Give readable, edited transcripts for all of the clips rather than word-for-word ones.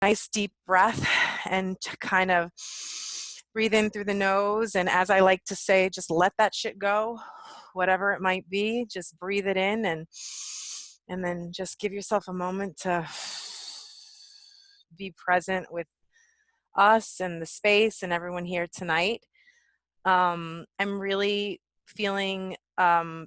Nice deep breath and to kind of breathe in through the nose. And as I like to say, just let that shit go, whatever it might be. Just breathe it in and then just give yourself a moment to be present with us and the space and everyone here tonight. I'm really feeling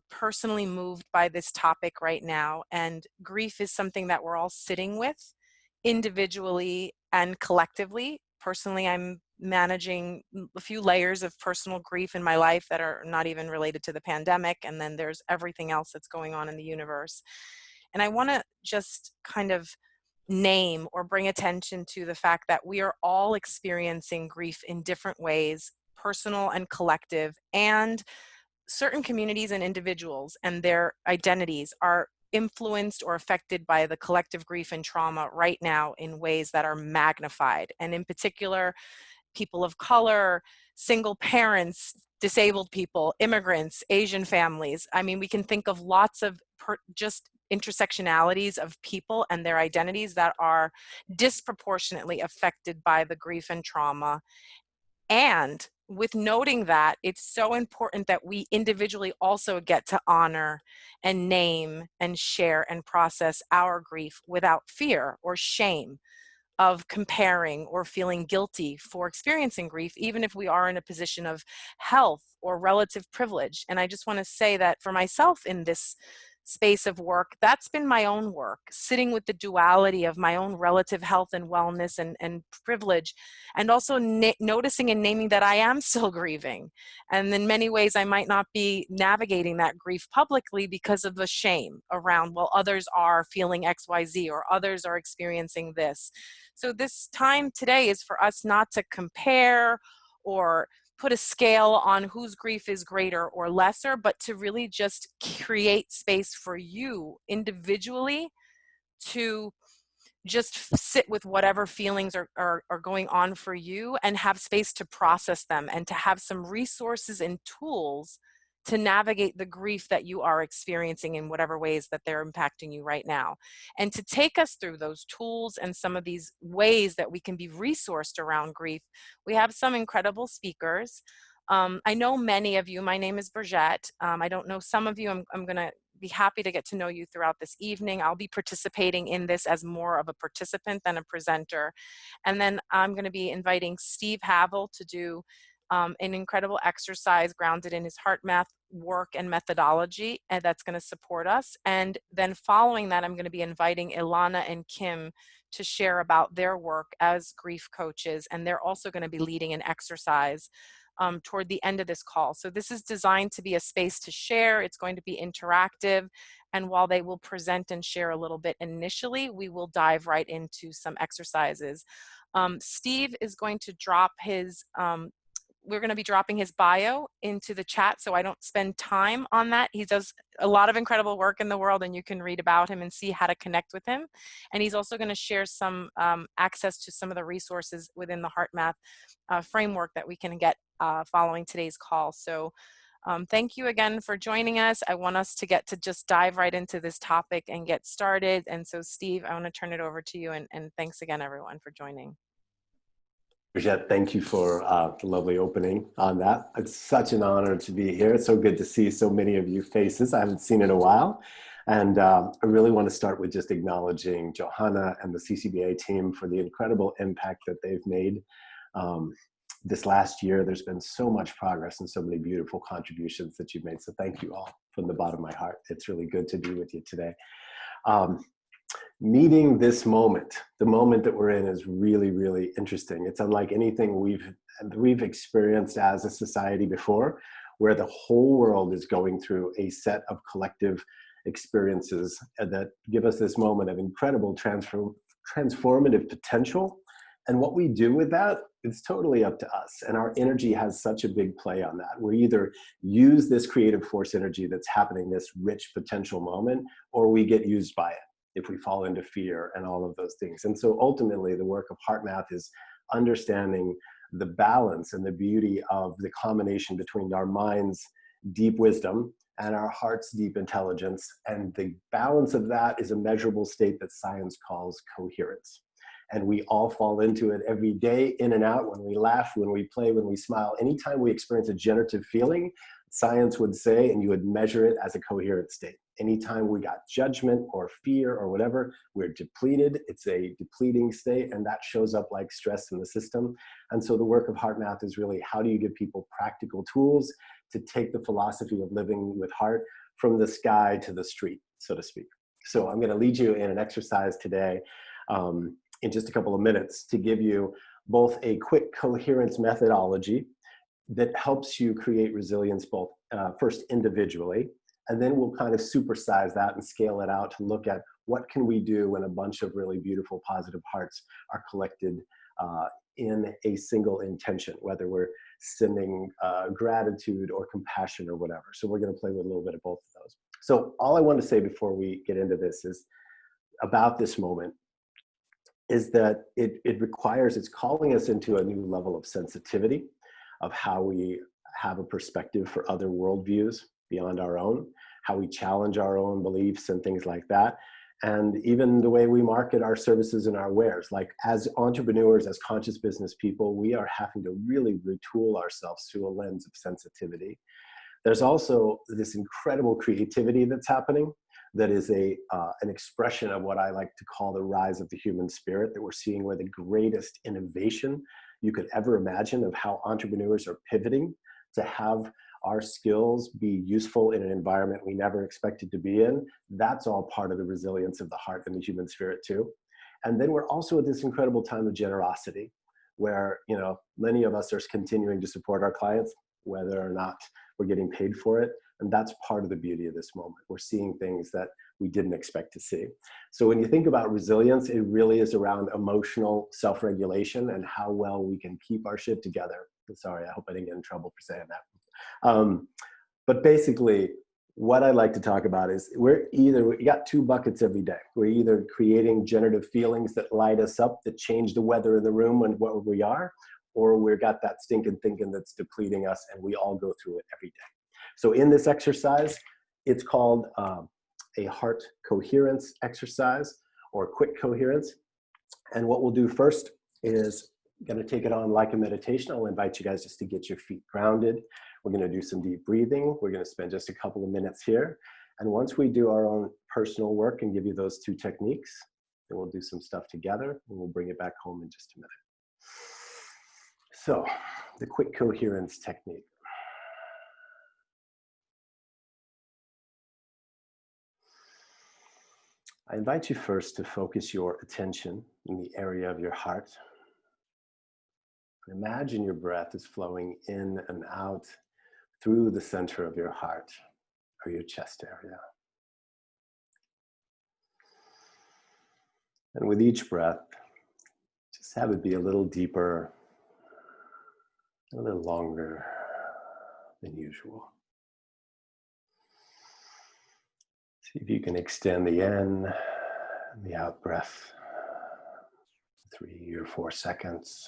personally moved by this topic right now, and grief is something that we're all sitting with individually and collectively. Personally, I'm managing a few layers of personal grief in my life that are not even related to the pandemic, and then there's everything else that's going on in the universe. And I want to just kind of name or bring attention to the fact that we are all experiencing grief in different ways, personal and collective, and certain communities and individuals and their identities are influenced or affected by the collective grief and trauma right now in ways that are magnified. And in particular, people of color, single parents, disabled people, immigrants, Asian families. I mean, we can think of lots of just intersectionalities of people and their identities that are disproportionately affected by the grief and trauma. And with noting that, it's so important that we individually also get to honor and name and share and process our grief without fear or shame of comparing or feeling guilty for experiencing grief, even if we are in a position of health or relative privilege. And I just want to say that for myself in this space of work, that's been my own work, sitting with the duality of my own relative health and wellness and privilege, and also noticing and naming that I am still grieving. And in many ways, I might not be navigating that grief publicly because of the shame around, well, others are feeling XYZ or others are experiencing this. So this time today is for us not to compare or put a scale on whose grief is greater or lesser, but to really just create space for you individually to just sit with whatever feelings are going on for you and have space to process them and to have some resources and tools to navigate the grief that you are experiencing in whatever ways that they're impacting you right now. And to take us through those tools and some of these ways that we can be resourced around grief, we have some incredible speakers. I know many of you. My name is Brigitte. I don't know some of you. I'm going to be happy to get to know you throughout this evening. I'll be participating in this as more of a participant than a presenter. And then I'm going to be inviting Steve Havel to do an incredible exercise grounded in his heart math work and methodology, and that's going to support us. And then following that, I'm going to be inviting Ilana and Kim to share about their work as grief coaches, and they're also going to be leading an exercise toward the end of this call. So this is designed to be a space to share. It's going to be interactive. And while they will present and share a little bit initially, we will dive right into some exercises. Steve is going to drop his we're going to be dropping his bio into the chat so I don't spend time on that. He does a lot of incredible work in the world, and you can read about him and see how to connect with him. And he's also going to share some access to some of the resources within the HeartMath framework that we can get following today's call. So thank you again for joining us. I want us to get to just dive right into this topic and get started. And so Steve, I want to turn it over to you, and thanks again everyone for joining. Brigitte, thank you for the lovely opening on that. It's such an honor to be here. It's so good to see so many of you faces I haven't seen in a while. And I really want to start with just acknowledging Johanna and the CCBA team for the incredible impact that they've made. This last year, there's been so much progress and so many beautiful contributions that you've made. So thank you all from the bottom of my heart. It's really good to be with you today. Meeting this moment, the moment that we're in, is really, really interesting. It's unlike anything we've experienced as a society before, where the whole world is going through a set of collective experiences that give us this moment of incredible transformative potential. And what we do with that, it's totally up to us. And our energy has such a big play on that. We either use this creative force energy that's happening, this rich potential moment, or we get used by it if we fall into fear and all of those things. And so ultimately, the work of HeartMath is understanding the balance and the beauty of the combination between our mind's deep wisdom and our heart's deep intelligence. And the balance of that is a measurable state that science calls coherence. And we all fall into it every day, in and out, when we laugh, when we play, when we smile. Anytime we experience a generative feeling, science would say, and you would measure it as a coherent state. Anytime we got judgment or fear or whatever, we're depleted. It's a depleting state, and that shows up like stress in the system. And so the work of heart math is really, how do you give people practical tools to take the philosophy of living with heart from the sky to the street, so to speak. So I'm going to lead you in an exercise today in just a couple of minutes to give you both a quick coherence methodology that helps you create resilience both first individually, and then we'll kind of supersize that and scale it out to look at what can we do when a bunch of really beautiful positive hearts are collected in a single intention, whether we're sending gratitude or compassion or whatever. So we're going to play with a little bit of both of those. So all I want to say before we get into this is about this moment is that it requires, it's calling us into a new level of sensitivity of how we have a perspective for other worldviews beyond our own, how we challenge our own beliefs and things like that. And even the way we market our services and our wares. Like as entrepreneurs, as conscious business people, we are having to really retool ourselves through a lens of sensitivity. There's also this incredible creativity that's happening that is an expression of what I like to call the rise of the human spirit, that we're seeing where the greatest innovation you could ever imagine of how entrepreneurs are pivoting to have our skills be useful in an environment we never expected to be in. That's all part of the resilience of the heart and the human spirit too. And then we're also at this incredible time of generosity where, you know, many of us are continuing to support our clients, whether or not we're getting paid for it. And that's part of the beauty of this moment. We're seeing things that we didn't expect to see. So when you think about resilience, it really is around emotional self-regulation and how well we can keep our shit together. Sorry, I hope I didn't get in trouble for saying that. But basically, what I like to talk about is we got two buckets every day. We're either creating generative feelings that light us up, that change the weather in the room and what we are, or we've got that stinking thinking that's depleting us, and we all go through it every day. So in this exercise, it's called a heart coherence exercise or quick coherence. And what we'll do first is going to take it on like a meditation. I'll invite you guys just to get your feet grounded. We're going to do some deep breathing. We're going to spend just a couple of minutes here. And once we do our own personal work and give you those two techniques, then we'll do some stuff together and we'll bring it back home in just a minute. So the quick coherence technique. I invite you first to focus your attention in the area of your heart. Imagine your breath is flowing in and out through the center of your heart or your chest area. And with each breath, just have it be a little deeper, a little longer than usual. See if you can extend the in and the out breath, 3 or 4 seconds.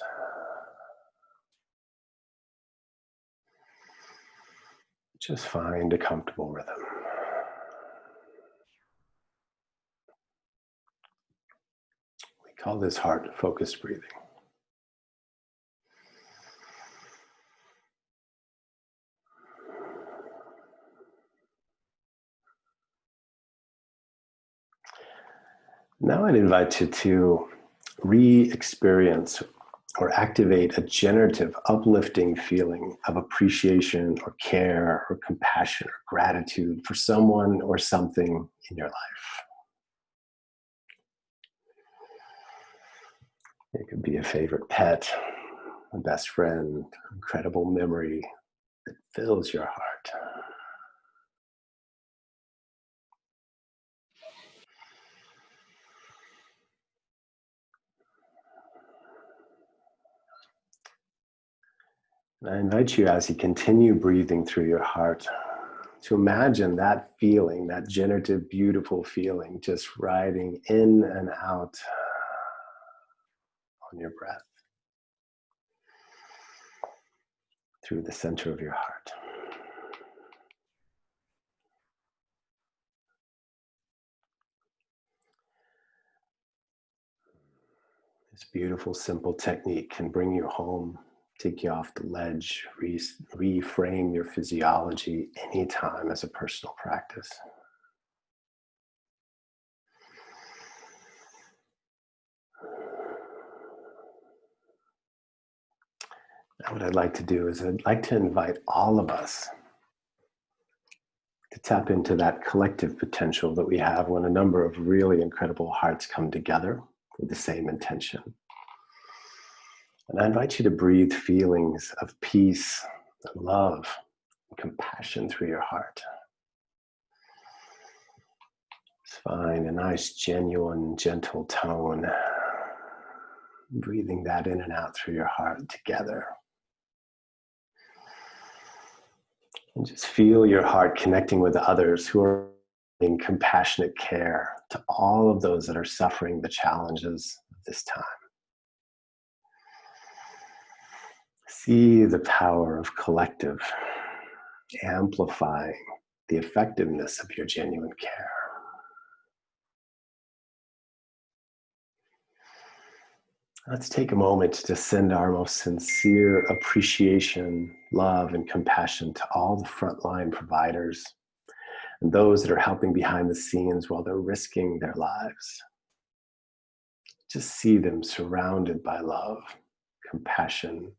Just find a comfortable rhythm. We call this heart-focused breathing. Now I'd invite you to re-experience or activate a generative, uplifting feeling of appreciation or care or compassion or gratitude for someone or something in your life. It could be a favorite pet, a best friend, incredible memory that fills your heart. And I invite you, as you continue breathing through your heart, to imagine that feeling, that generative, beautiful feeling, just riding in and out on your breath through the center of your heart. This beautiful, simple technique can bring you home, take you off the ledge, reframe your physiology anytime as a personal practice. Now what I'd like to do is I'd like to invite all of us to tap into that collective potential that we have when a number of really incredible hearts come together with the same intention. And I invite you to breathe feelings of peace, love, and compassion through your heart. Just find a nice, genuine, gentle tone, breathing that in and out through your heart together. And just feel your heart connecting with others who are in compassionate care to all of those that are suffering the challenges of this time. See the power of collective amplifying the effectiveness of your genuine care. Let's take a moment to send our most sincere appreciation, love, and compassion to all the frontline providers and those that are helping behind the scenes while they're risking their lives. Just see them surrounded by love, compassion,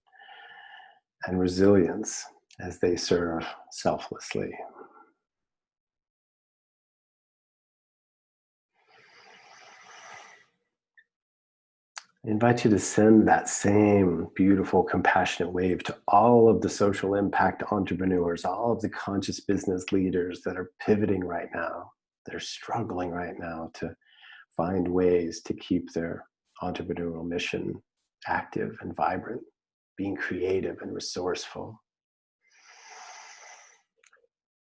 and resilience as they serve selflessly. I invite you to send that same beautiful, compassionate wave to all of the social impact entrepreneurs, all of the conscious business leaders that are pivoting right now. They're struggling right now to find ways to keep their entrepreneurial mission active and vibrant, being creative and resourceful.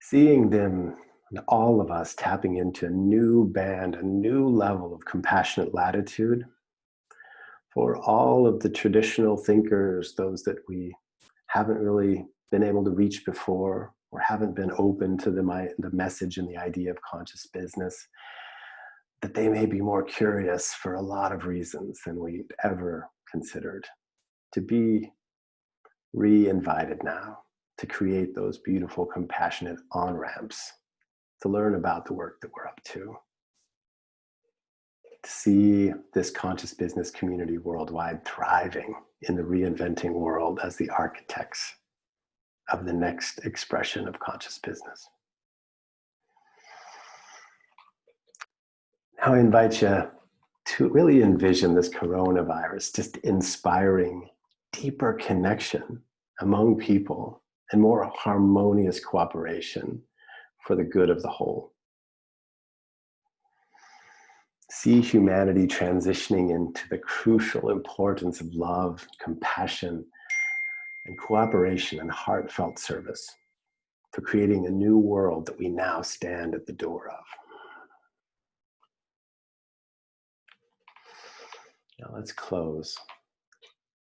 Seeing them and all of us tapping into a new band, a new level of compassionate latitude for all of the traditional thinkers, those that we haven't really been able to reach before or haven't been open to the message and the idea of conscious business, that they may be more curious for a lot of reasons than we'd ever considered, to be re-invited now to create those beautiful, compassionate on-ramps, to learn about the work that we're up to see this conscious business community worldwide thriving in the reinventing world as the architects of the next expression of conscious business. Now I invite you to really envision this coronavirus just inspiring deeper connection among people and more harmonious cooperation for the good of the whole. See humanity transitioning into the crucial importance of love, compassion, and cooperation and heartfelt service for creating a new world that we now stand at the door of. Now let's close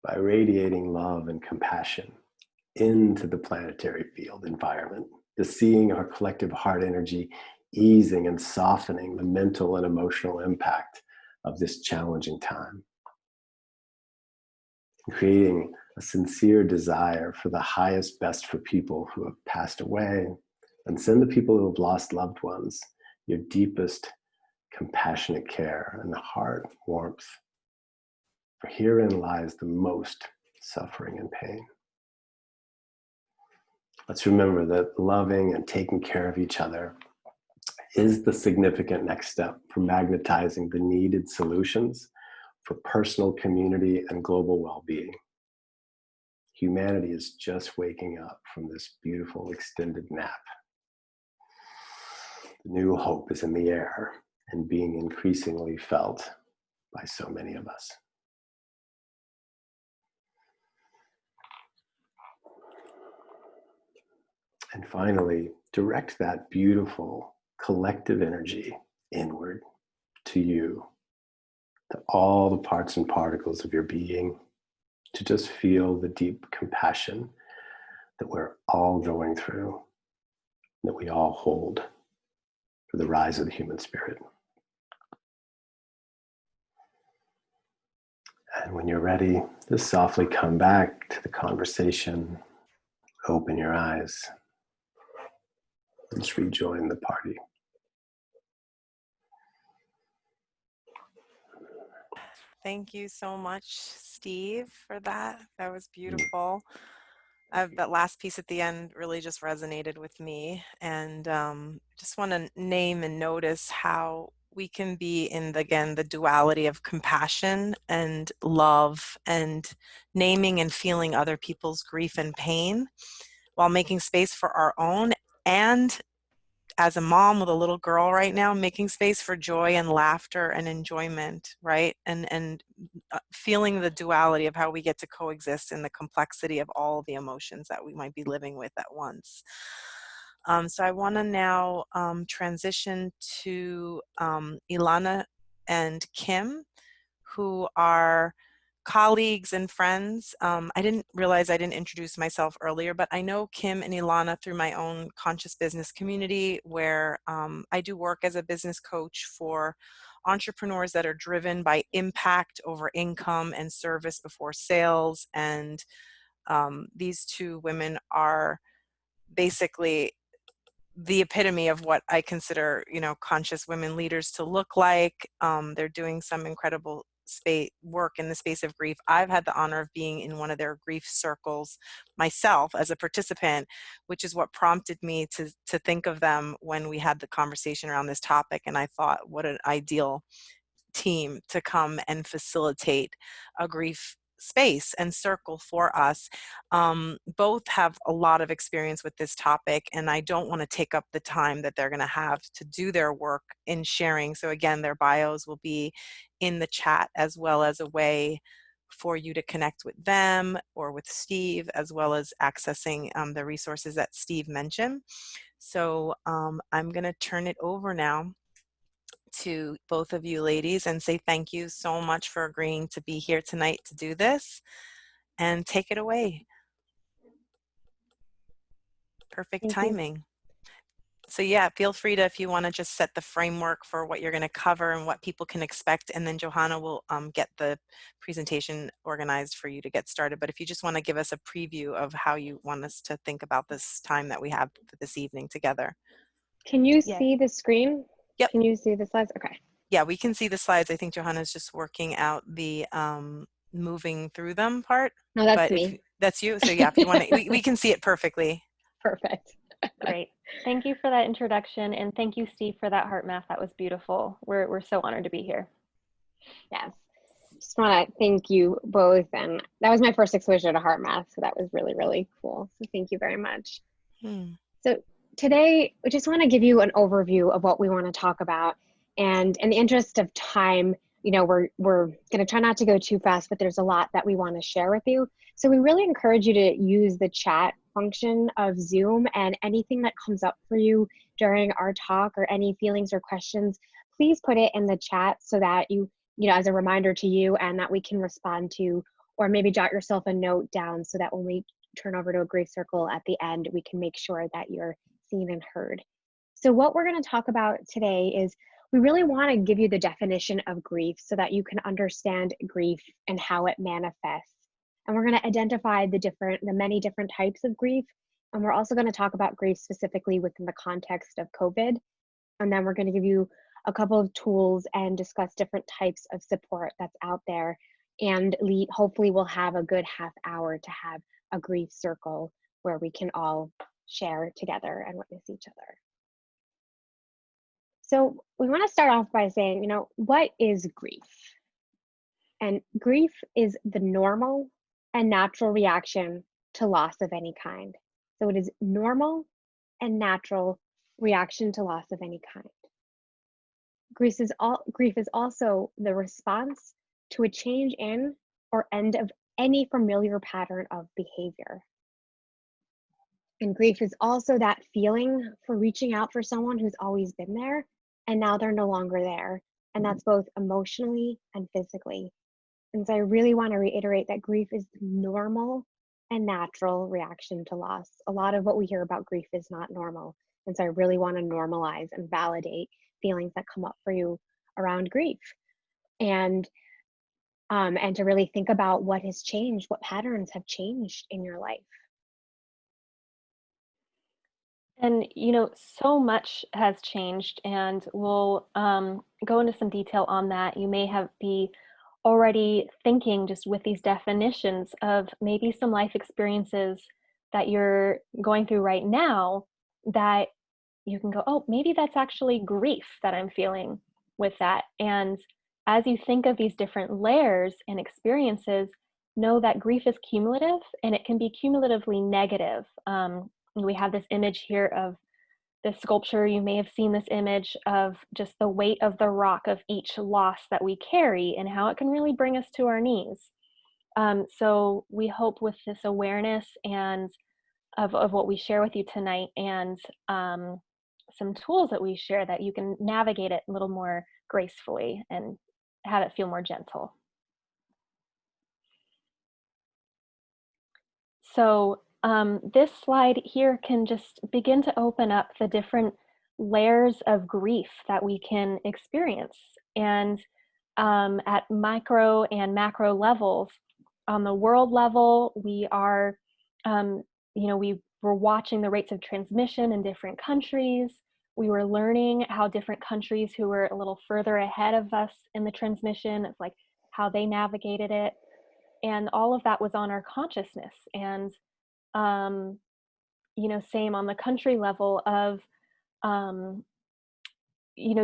by radiating love and compassion into the planetary field environment, to seeing our collective heart energy easing and softening the mental and emotional impact of this challenging time, creating a sincere desire for the highest best for people who have passed away, and send the people who have lost loved ones your deepest compassionate care and heart warmth, for herein lies the most suffering and pain. Let's remember that loving and taking care of each other is the significant next step for magnetizing the needed solutions for personal, community, and global well-being. Humanity is just waking up from this beautiful extended nap. The new hope is in the air and being increasingly felt by so many of us. And finally, direct that beautiful collective energy inward to you, to all the parts and particles of your being, to just feel the deep compassion that we're all going through, that we all hold for the rise of the human spirit. And when you're ready, just softly come back to the conversation, open your eyes, and just rejoin the party. Thank you so much, Steve, for that. That was beautiful. That last piece at the end really just resonated with me, and just want to name and notice how we can be in again the duality of compassion and love, and naming and feeling other people's grief and pain while making space for our own, and as a mom with a little girl right now, making space for joy and laughter and enjoyment, right? And feeling the duality of how we get to coexist in the complexity of all the emotions that we might be living with at once. So I want to now transition to Ilana and Kim, who are colleagues and friends. I didn't realize I didn't introduce myself earlier, but I know Kim and Ilana through my own conscious business community, where I do work as a business coach for entrepreneurs that are driven by impact over income and service before sales. And these two women are basically the epitome of what I consider, conscious women leaders to look like. They're doing some incredible work in the space of grief. I've had the honor of being in one of their grief circles myself as a participant, which is what prompted me to think of them when we had the conversation around this topic. And I thought, what an ideal team to come and facilitate a grief space and circle for us. Both have a lot of experience with this topic, and I don't want to take up the time that they're going to have to do their work in sharing. So again, their bios will be in the chat, as well as a way for you to connect with them or with Steve, as well as accessing the resources that Steve mentioned. So I'm going to turn it over now to both of you ladies and say thank you so much for agreeing to be here tonight to do this, and take it away. Perfect Thank you. timing. So yeah, feel free to, if you want to just set the framework for what you're going to cover and what people can expect, and then Johanna will get the presentation organized for you to get started. But if you just want to give us a preview of how you want us to think about this time that we have for this evening together. Can you Yeah. see the screen? Yep. Can you see the slides? Okay. Yeah, we can see the slides. I think Johanna's just working out the moving through them part. No, that's But me. if that's you, so yeah, if you want to, we can see it perfectly. Perfect. Great. Thank you for that introduction, and thank you, Steve, for that heart math. That was beautiful. We're so honored to be here. Yes. Just want to thank you both. And that was my first exposure to heart math. So that was really, really cool. So thank you very much. So today, we just want to give you an overview of what we want to talk about. And in the interest of time, we're going to try not to go too fast, but there's a lot that we want to share with you. So we really encourage you to use the chat function of Zoom, and anything that comes up for you during our talk or any feelings or questions, please put it in the chat so that as a reminder to you, and that we can respond to, or maybe jot yourself a note down so that when we turn over to a grief circle at the end, we can make sure that you're seen and heard. So what we're going to talk about today is we really want to give you the definition of grief so that you can understand grief and how it manifests. And we're going to identify the many different types of grief. And we're also going to talk about grief specifically within the context of COVID. And then we're going to give you a couple of tools and discuss different types of support that's out there. And hopefully we'll have a good half hour to have a grief circle where we can all share together and witness each other. So we want to start off by saying, what is grief? And grief is the normal and natural reaction to loss of any kind. So it is normal and natural reaction to loss of any kind. Grief is also the response to a change in or end of any familiar pattern of behavior. And grief is also that feeling for reaching out for someone who's always been there and now they're no longer there. And that's both emotionally and physically. And so I really want to reiterate that grief is the normal and natural reaction to loss. A lot of what we hear about grief is not normal. And so I really want to normalize and validate feelings that come up for you around grief. And and to really think about what has changed, what patterns have changed in your life. And so much has changed, and we'll go into some detail on that. You may be already thinking, just with these definitions, of maybe some life experiences that you're going through right now, that you can go, oh, maybe that's actually grief that I'm feeling with that. And as you think of these different layers and experiences, know that grief is cumulative, and it can be cumulatively negative. We have this image here of this sculpture. You may have seen this image of just the weight of the rock of each loss that we carry and how it can really bring us to our knees. So we hope with this awareness and of what we share with you tonight, and some tools that we share, that you can navigate it a little more gracefully and have it feel more gentle. So this slide here can just begin to open up the different layers of grief that we can experience. And at micro and macro levels, on the world level, we are, we were watching the rates of transmission in different countries. We were learning how different countries who were a little further ahead of us in the transmission, of like how they navigated it. And all of that was on our consciousness. And same on the country level of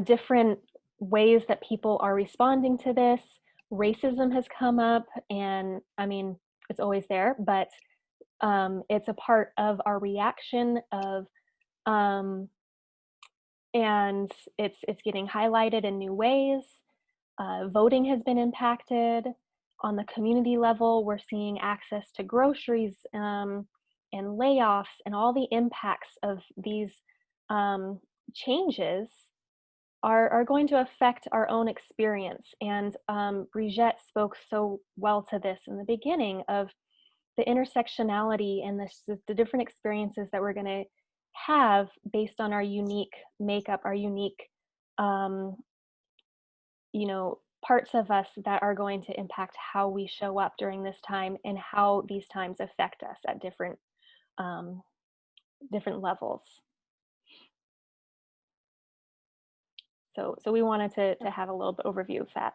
different ways that people are responding to this. Racism has come up, and I mean, it's always there, but it's a part of our reaction of, and it's getting highlighted in new ways. Voting has been impacted. On the community level, we're seeing access to groceries and layoffs, and all the impacts of these changes are going to affect our own experience. And Brigitte spoke so well to this in the beginning, of the intersectionality and the different experiences that we're going to have based on our unique makeup, our unique parts of us that are going to impact how we show up during this time, and how these times affect us at different levels. So we wanted to have a little bit overview of that.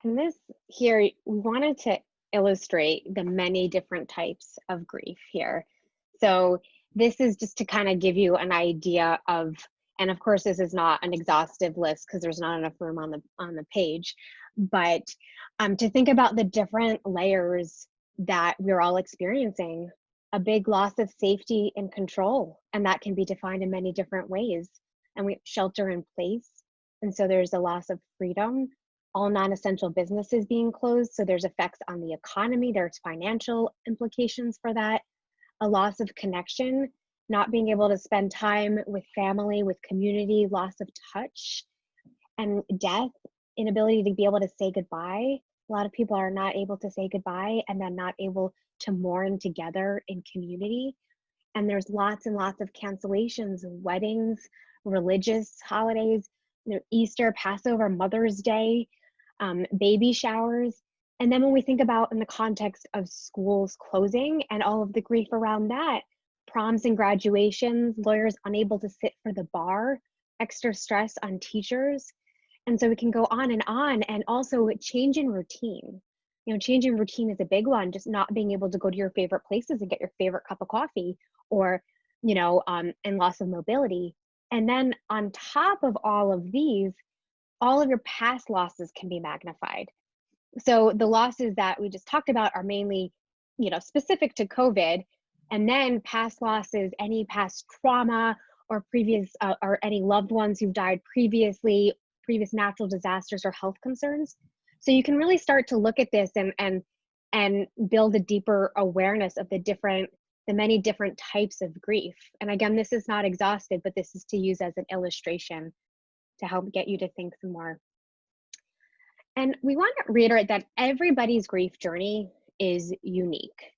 And this here, we wanted to illustrate the many different types of grief here. So this is just to kind of give you an idea of, and of course this is not an exhaustive list because there's not enough room on the page, but to think about the different layers that we're all experiencing. A big loss of safety and control, and that can be defined in many different ways. And we shelter in place, and so there's a loss of freedom. All non-essential businesses being closed, so there's effects on the economy, there's financial implications for that. A loss of connection, not being able to spend time with family, with community, loss of touch, and death, inability to be able to say goodbye. A lot of people are not able to say goodbye, and then not able to mourn together in community. And there's lots and lots of cancellations, weddings, religious holidays, Easter, Passover, Mother's Day, baby showers. And then when we think about in the context of schools closing and all of the grief around that, proms and graduations, lawyers unable to sit for the bar, extra stress on teachers. And so we can go on. And also change in routine. Change in routine is a big one, just not being able to go to your favorite places and get your favorite cup of coffee, or, and loss of mobility. And then on top of all of these, all of your past losses can be magnified. So the losses that we just talked about are mainly, specific to COVID, and then past losses, any past trauma or previous, or any loved ones who've died previously, previous natural disasters or health concerns. So you can really start to look at this and build a deeper awareness of the many different types of grief. And again, this is not exhaustive, but this is to use as an illustration to help get you to think some more. And we want to reiterate that everybody's grief journey is unique.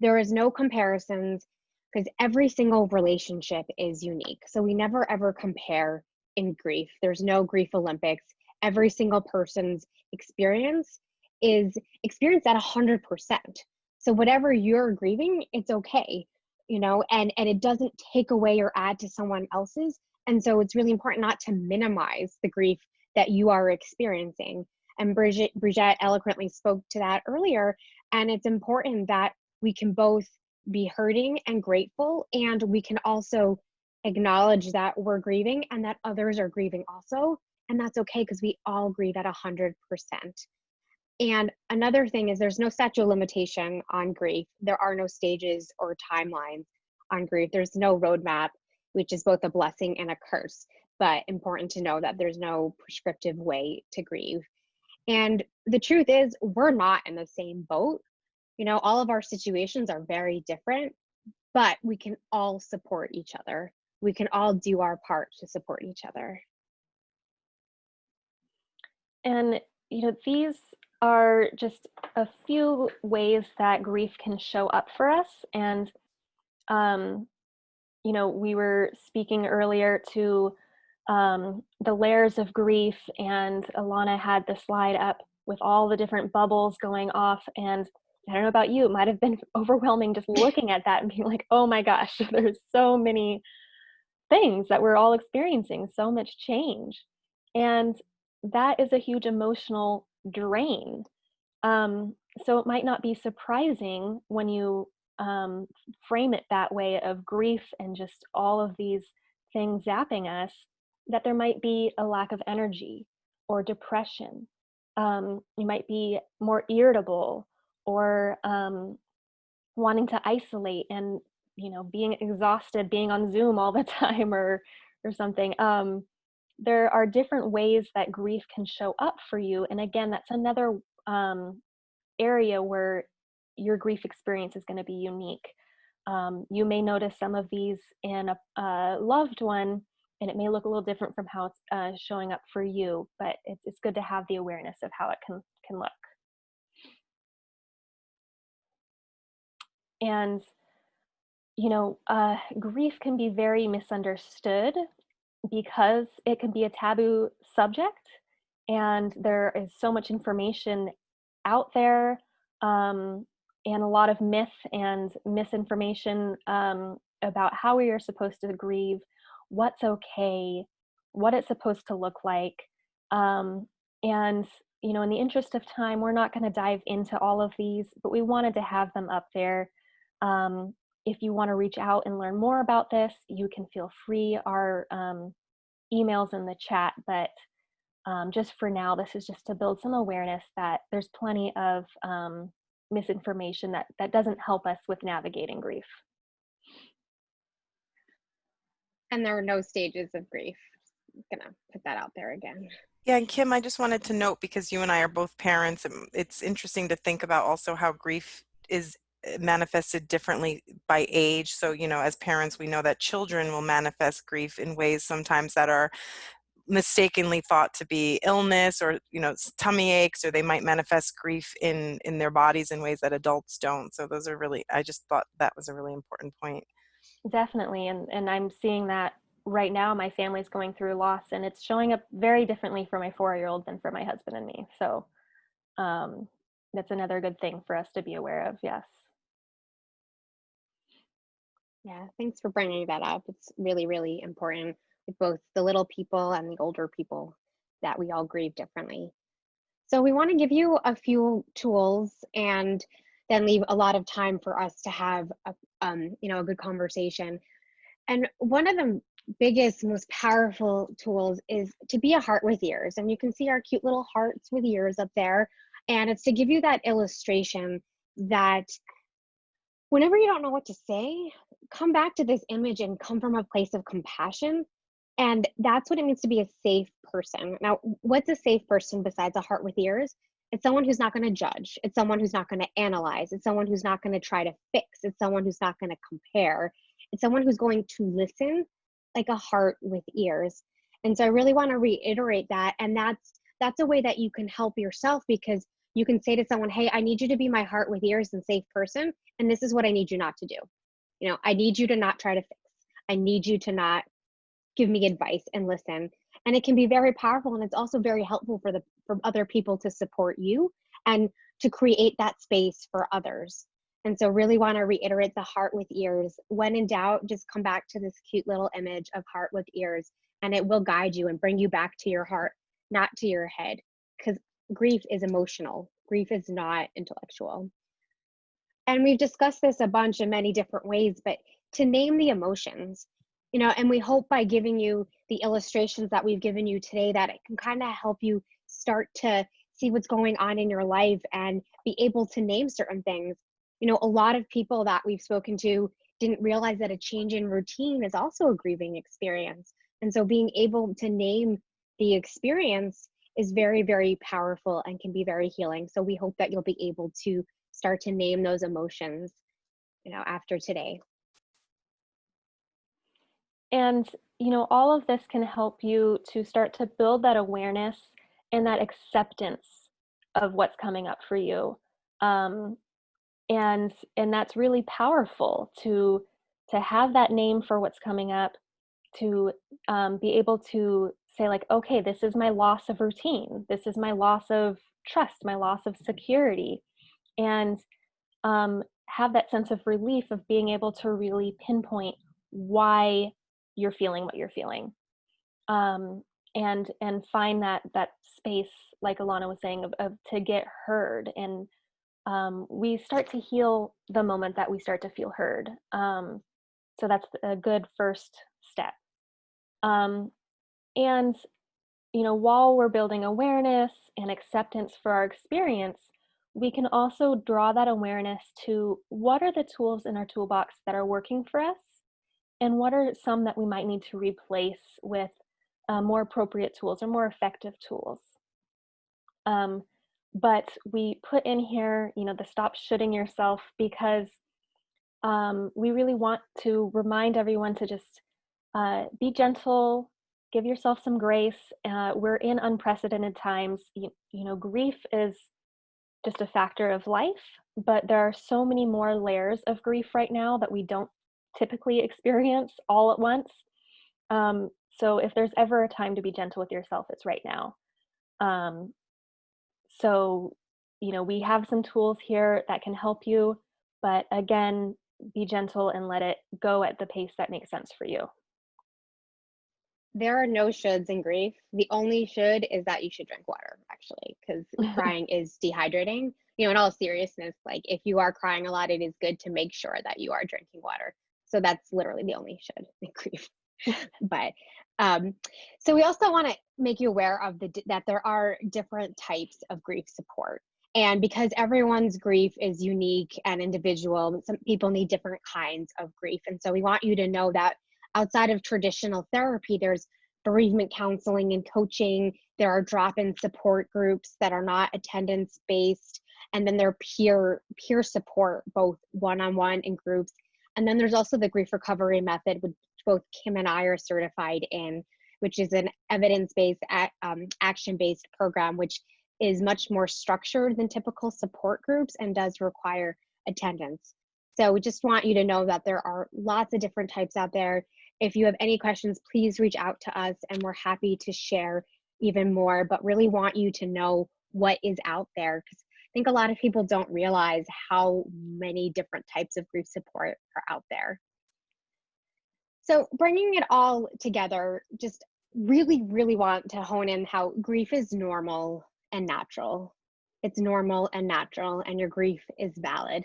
There is no comparisons, because every single relationship is unique. So we never ever compare in grief. There's no grief Olympics. every single person's experience is experienced at 100%. So whatever you're grieving, it's okay, you know, and it doesn't take away or add to someone else's. And so it's really important not to minimize the grief that you are experiencing. And Brigitte eloquently spoke to that earlier. And it's important that we can both be hurting and grateful, and we can also acknowledge that we're grieving and that others are grieving also. And that's okay, because we all grieve at 100%. And another thing is, there's no statute of limitation on grief. There are no stages or timelines on grief. There's no roadmap, which is both a blessing and a curse. But important to know that there's no prescriptive way to grieve. And the truth is, we're not in the same boat. You know, all of our situations are very different, but we can all support each other. We can all do our part to support each other. And, you know, these are just a few ways that grief can show up for us. And, you know, we were speaking earlier to the layers of grief, and Alana had the slide up with all the different bubbles going off. And I don't know about you, it might have been overwhelming just looking at that and being like, oh my gosh, there's so many things that we're all experiencing, so much change. And that is a huge emotional drain. So it might not be surprising when you frame it that way, of grief and just all of these things zapping us, that there might be a lack of energy or depression. You might be more irritable, or wanting to isolate and, you know, being exhausted, being on Zoom all the time, or something. There are different ways that grief can show up for you. And again, that's another area where your grief experience is going to be unique. You may notice some of these in a loved one, and it may look a little different from how it's showing up for you, but it's good to have the awareness of how it can look. And, you know, grief can be very misunderstood because it can be a taboo subject, and there is so much information out there, and a lot of myth and misinformation about how we are supposed to grieve, what's okay, what it's supposed to look like. And, you know, in the interest of time, we're not going to dive into all of these, but we wanted to have them up there. If you want to reach out and learn more about this, you can feel free. Our email's in the chat, but just for now, this is just to build some awareness that there's plenty of misinformation that doesn't help us with navigating grief. And there are no stages of grief. I'm gonna put that out there again. Yeah, and Kim, I just wanted to note, because you and I are both parents, it's interesting to think about also how grief is manifested differently by age. So, you know, as parents, we know that children will manifest grief in ways sometimes that are mistakenly thought to be illness, or, you know, tummy aches, or they might manifest grief in their bodies in ways that adults don't. So those are really, I just thought that was a really important point. Definitely. And I'm seeing that right now. My family's going through loss, and it's showing up very differently for my 4-year-old than for my husband and me. So that's another good thing for us to be aware of. Yes. Yeah, thanks for bringing that up. It's really, really important with both the little people and the older people, that we all grieve differently. So we want to give you a few tools, and then leave a lot of time for us to have a good conversation. And one of the biggest, most powerful tools is to be a heart with ears. And you can see our cute little hearts with ears up there. And it's to give you that illustration that whenever you don't know what to say, come back to this image and come from a place of compassion. And that's what it means to be a safe person. Now, what's a safe person besides a heart with ears? It's someone who's not going to judge. It's someone who's not going to analyze. It's someone who's not going to try to fix. It's someone who's not going to compare. It's someone who's going to listen, like a heart with ears. And so I really want to reiterate that. And that's a way that you can help yourself, because you can say to someone, hey, I need you to be my heart with ears and safe person. And this is what I need you not to do. I need you to not try to fix. I need you to not give me advice and listen. And it can be very powerful, and it's also very helpful for other people to support you and to create that space for others. And so really want to reiterate the heart with ears. When in doubt, just come back to this cute little image of heart with ears, and it will guide you and bring you back to your heart, not to your head, because grief is emotional. Grief is not intellectual. And we've discussed this a bunch in many different ways, but to name the emotions, and we hope by giving you the illustrations that we've given you today that it can kind of help you start to see what's going on in your life and be able to name certain things. A lot of people that we've spoken to didn't realize that a change in routine is also a grieving experience. And so being able to name the experience is very, very powerful and can be very healing. So we hope that you'll be able to start to name those emotions, after today. And, all of this can help you to start to build that awareness and that acceptance of what's coming up for you. And that's really powerful to have that name for what's coming up, to be able to say like, okay, this is my loss of routine. This is my loss of trust, my loss of security. And have that sense of relief of being able to really pinpoint why you're feeling what you're feeling, and find that space, like Alana was saying, of to get heard. And we start to heal the moment that we start to feel heard. So that's a good first step. And while we're building awareness and acceptance for our experience, we can also draw that awareness to what are the tools in our toolbox that are working for us, and what are some that we might need to replace with more appropriate tools or more effective tools. But we put in here, the stop shooting yourself, because we really want to remind everyone to just be gentle, give yourself some grace. We're in unprecedented times. Grief is just a factor of life, but there are so many more layers of grief right now that we don't typically experience all at once. So if there's ever a time to be gentle with yourself, it's right now. So, we have some tools here that can help you, but again, be gentle and let it go at the pace that makes sense for you. There are no shoulds in grief. The only should is that you should drink water, actually, because crying is dehydrating. In all seriousness, like if you are crying a lot, it is good to make sure that you are drinking water. So that's literally the only should in grief. But so we also want to make you aware of that there are different types of grief support. And because everyone's grief is unique and individual, some people need different kinds of grief. And so we want you to know that outside of traditional therapy, there's bereavement counseling and coaching. There are drop-in support groups that are not attendance-based. And then there are peer support, both one-on-one and groups. And then there's also the grief recovery method, which both Kim and I are certified in, which is an evidence-based, action-based program, which is much more structured than typical support groups and does require attendance. So we just want you to know that there are lots of different types out there. If you have any questions, please reach out to us and we're happy to share even more, but really want you to know what is out there, because I think a lot of people don't realize how many different types of grief support are out there. So bringing it all together, just really, really want to hone in how grief is normal and natural. It's normal and natural, and your grief is valid.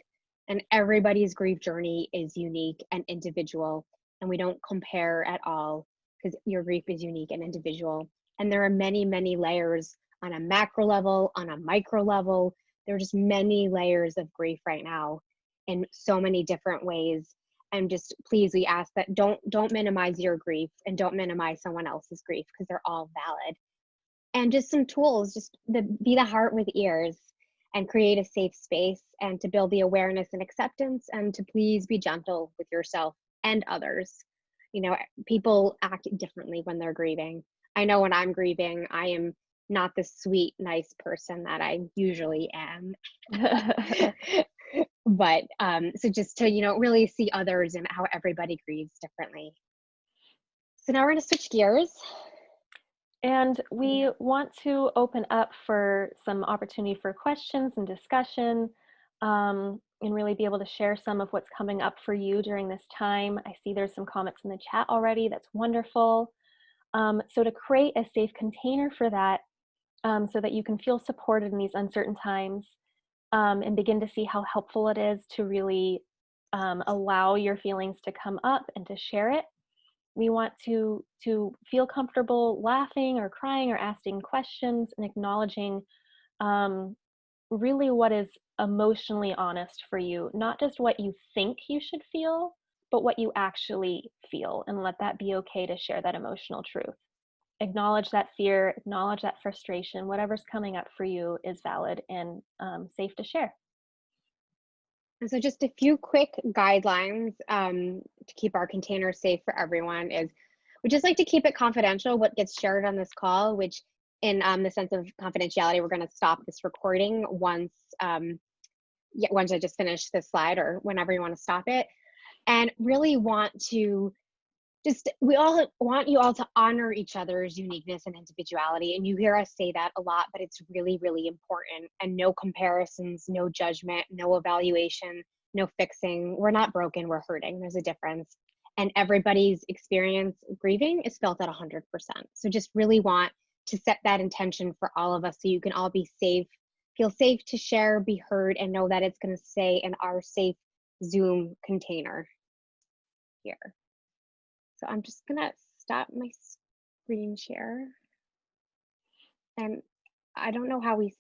And everybody's grief journey is unique and individual, and we don't compare at all because your grief is unique and individual. And there are many, many layers on a macro level, on a micro level. There are just many layers of grief right now in so many different ways. And just please, we ask that don't minimize your grief and don't minimize someone else's grief, because they're all valid. And just some tools, just be the heart with ears and create a safe space, and to build the awareness and acceptance, and to please be gentle with yourself and others. People act differently when they're grieving. I know when I'm grieving, I am not the sweet, nice person that I usually am. But so just to, really see others and how everybody grieves differently. So now we're going to switch gears. And we want to open up for some opportunity for questions and discussion, and really be able to share some of what's coming up for you during this time. I see there's some comments in the chat already. That's wonderful. So to create a safe container for that, so that you can feel supported in these uncertain times, and begin to see how helpful it is to really allow your feelings to come up and to share it. We want to feel comfortable laughing or crying or asking questions and acknowledging really what is emotionally honest for you, not just what you think you should feel, but what you actually feel, and let that be okay to share that emotional truth. Acknowledge that fear, acknowledge that frustration, whatever's coming up for you is valid and safe to share. And so just a few quick guidelines to keep our container safe for everyone is we just like to keep it confidential what gets shared on this call, which in the sense of confidentiality, we're going to stop this recording once I just finish this slide or whenever you want to stop it. And really want to we all want you all to honor each other's uniqueness and individuality. And you hear us say that a lot, but it's really, really important. And no comparisons, no judgment, no evaluation, no fixing. We're not broken, we're hurting. There's a difference. And everybody's experience grieving is felt at 100%. So just really want to set that intention for all of us so you can all be safe, feel safe to share, be heard, and know that it's going to stay in our safe Zoom container here. So I'm just gonna stop my screen share. And I don't know how we